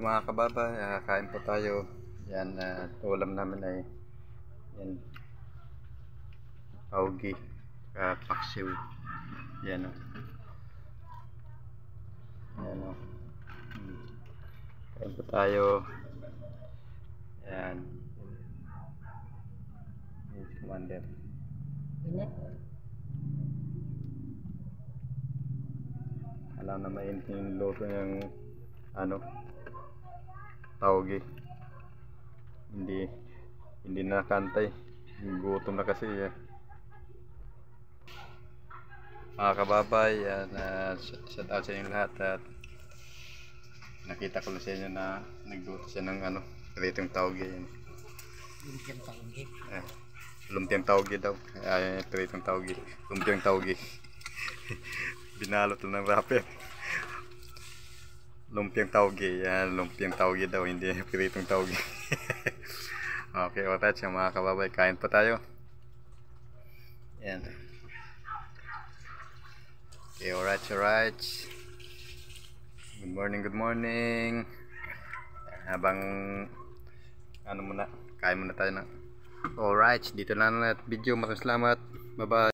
Mga kababa, kain po tayo. Yan, ulam namin ay yan, taugi, paksiw. Yan o. Yan o. Kain po tayo. Yan. Yan si Commander. Alam na mainit yung luto ng taugi. Hindi nakantay. Gutom na kasi mga kababay, shout out sa inyo lahat at nakita ko na sa inyo na nagluto siya ng pritong taugi. Lumpiang taugi. Lumpiang taugi daw. Pritong taugi. Lumpiang taugi. Binalot ng wrapper. Lumpiang taugi. Yan, lumpiang taugi daw, hindi pritong taugi. Okay, alright mga kababay, kain pa tayo. Yan. Okay, alright. Good morning. Habang kain muna tayo na. Alright, dito na lang video. Maraming salamat. Bye bye.